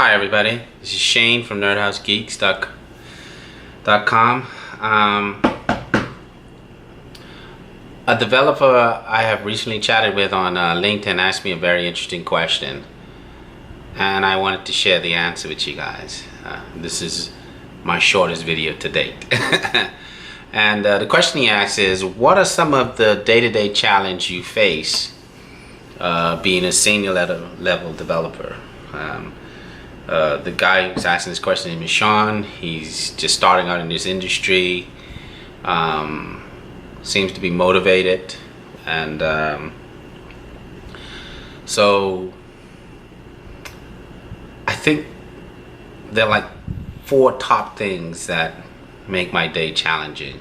Hi everybody, this is Shane from NerdHouseGeeks.com. A developer I have recently chatted with on LinkedIn asked me a very interesting question, and I wanted to share the answer with you guys. This is my shortest video to date. And the question he asked is, what are some of the day-to-day challenge you face being a senior level developer? The guy who's asking this question is Sean. He's just starting out in this industry. Seems to be motivated, and so I think there are like 4 top things that make my day challenging.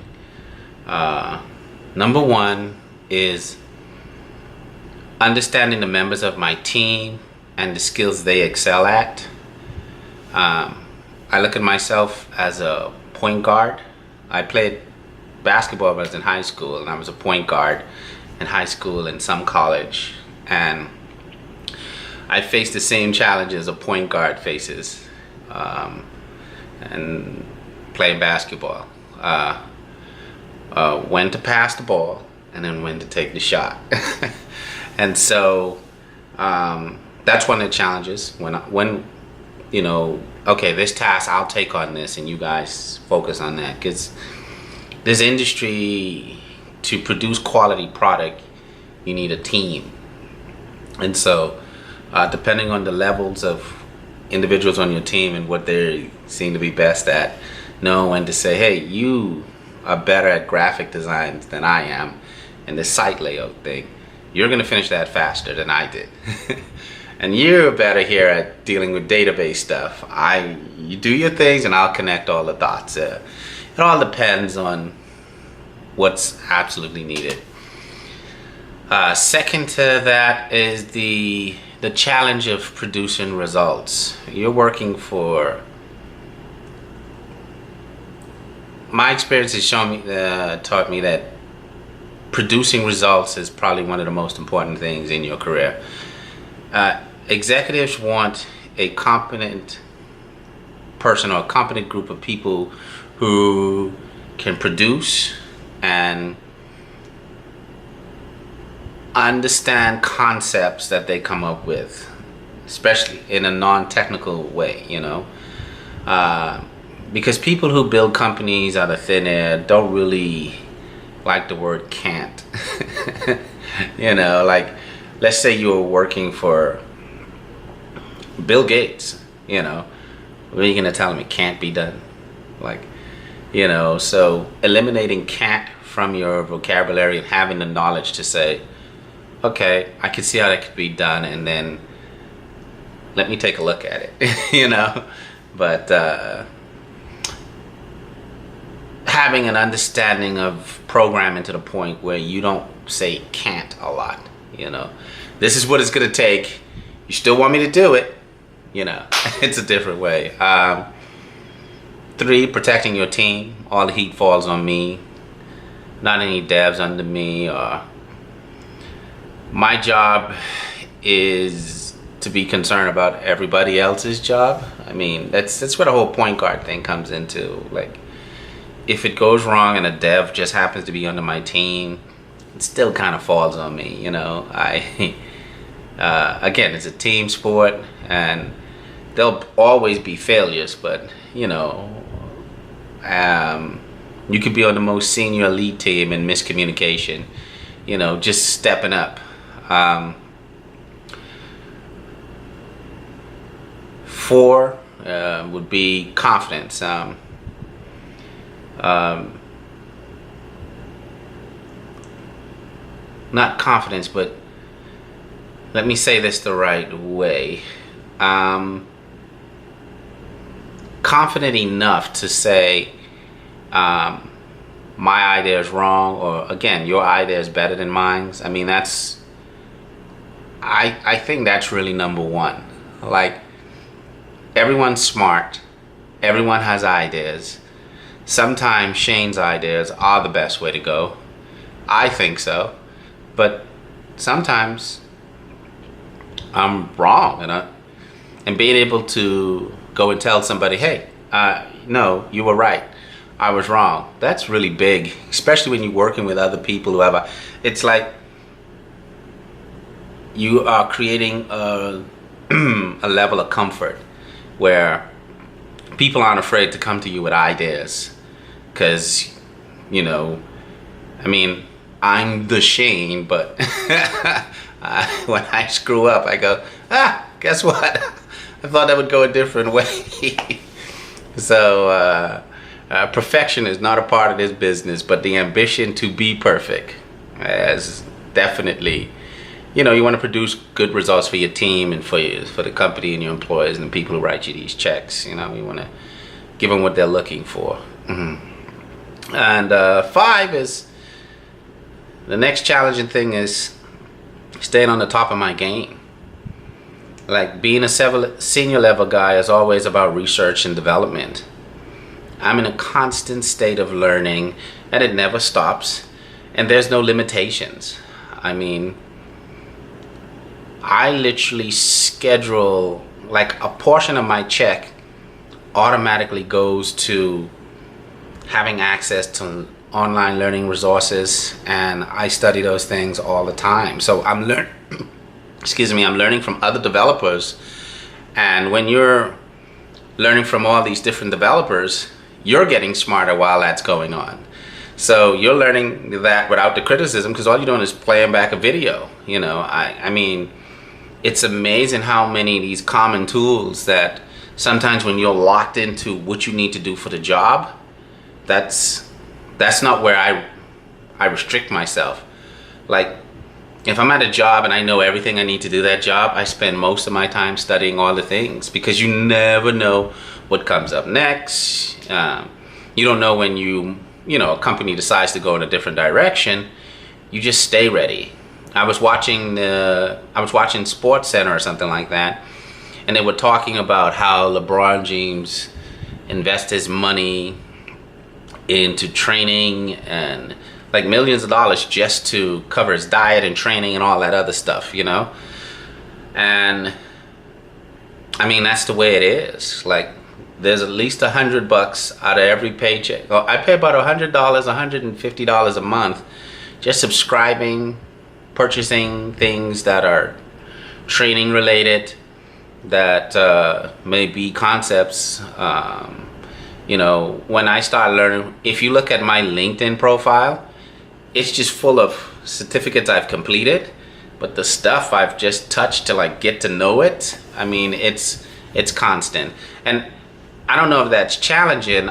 Number 1 is understanding the members of my team and the skills they excel at. I look at myself as a point guard. I played basketball when I was in high school, and I was a point guard in high school and some college, and I faced the same challenges a point guard faces and playing basketball. When to pass the ball and then when to take the shot. And so that's one of the challenges. When you know, okay, this task I'll take on this, and you guys focus on that, because this industry, to produce quality product, you need a team. And so depending on the levels of individuals on your team and what they seem to be best at, know when to say, hey, you are better at graphic designs than I am, and the site layout thing, you're gonna finish that faster than I did. And you're better here at dealing with database stuff. You do your things and I'll connect all the dots. It all depends on what's absolutely needed. Second to that is the challenge of producing results. You're working for, my experience has taught me that producing results is probably one of the most important things in your career. Executives want a competent person or a competent group of people who can produce and understand concepts that they come up with, especially in a non-technical way, you know. Because people who build companies out of thin air don't really like the word can't. You know, like, let's say you were working for Bill Gates, you know, what are you gonna tell him? It can't be done? Like, you know, so eliminating can't from your vocabulary and having the knowledge to say, okay, I can see how that could be done, and then let me take a look at it. You know. But having an understanding of programming to the point where you don't say can't a lot, you know. This is what it's gonna take. You still want me to do it, you know. It's a different way. 3, protecting your team. All the heat falls on me. Not any devs under me. My job is to be concerned about everybody else's job. I mean, that's where the whole point guard thing comes into. Like, if it goes wrong and a dev just happens to be under my team, it still kind of falls on me, you know. Again, it's a team sport, and there'll always be failures, but you know, you could be on the most senior elite team and miscommunication, you know, just stepping up. 4 would be confidence. Not confidence, but let me say this the right way. Confident enough to say my idea is wrong, or again, your idea is better than mine. I mean, I think that's really number 1. Like, everyone's smart, everyone has ideas. Sometimes Shane's ideas are the best way to go. I think so. But sometimes I'm wrong, and and being able to go and tell somebody, hey, no, you were right, I was wrong. That's really big, especially when you're working with other people who have it's like you are creating a level of comfort where people aren't afraid to come to you with ideas, because, you know, I mean, I'm the Shane, but when I screw up, I go, guess what? I thought that would go a different way. So perfection is not a part of this business, but the ambition to be perfect is definitely, you know, you want to produce good results for your team and for the company and your employees and the people who write you these checks. You know, you want to give them what they're looking for. Mm-hmm. And 5 is, the next challenging thing is staying on the top of my game. Like, being a senior level guy is always about research and development. I'm in a constant state of learning, and it never stops, and there's no limitations. I mean, I literally schedule, like, a portion of my check automatically goes to having access to online learning resources, and I study those things all the time. So I'm learning from other developers, and when you're learning from all these different developers, you're getting smarter while that's going on. So you're learning that without the criticism, because all you're doing is playing back a video. You know, I mean, it's amazing how many of these common tools that sometimes when you're locked into what you need to do for the job, that's not where I restrict myself. Like, if I'm at a job and I know everything I need to do that job, I spend most of my time studying all the things, because you never know what comes up next. You don't know when a company decides to go in a different direction. You just stay ready. I was watching Sports Center or something like that, and they were talking about how LeBron James invests his money into training and like millions of dollars just to cover his diet and training and all that other stuff, you know? And I mean, that's the way it is. Like, there's at least $100 out of every paycheck. Well, I pay about $100, $150 a month just subscribing, purchasing things that are training related, that may be concepts. You know, when I start learning, if you look at my LinkedIn profile, it's just full of certificates I've completed, but the stuff I've just touched to like get to know it, I mean, it's constant. And I don't know if that's challenging.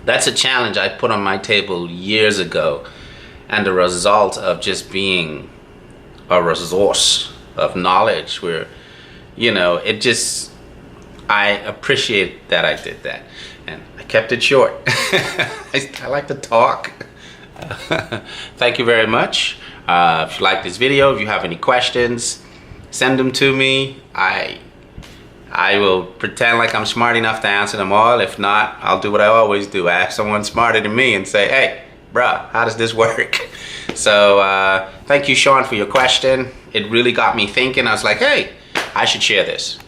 That's a challenge I put on my table years ago, and the result of just being a resource of knowledge where, you know, I appreciate that I did that, and I kept it short. I like to talk. Thank you very much. If you like this video, if you have any questions, send them to me. I will pretend like I'm smart enough to answer them all. If not, I'll do what I always do. Ask someone smarter than me and say, hey, bruh, how does this work? So thank you, Sean, for your question. It really got me thinking. I was like, hey, I should share this.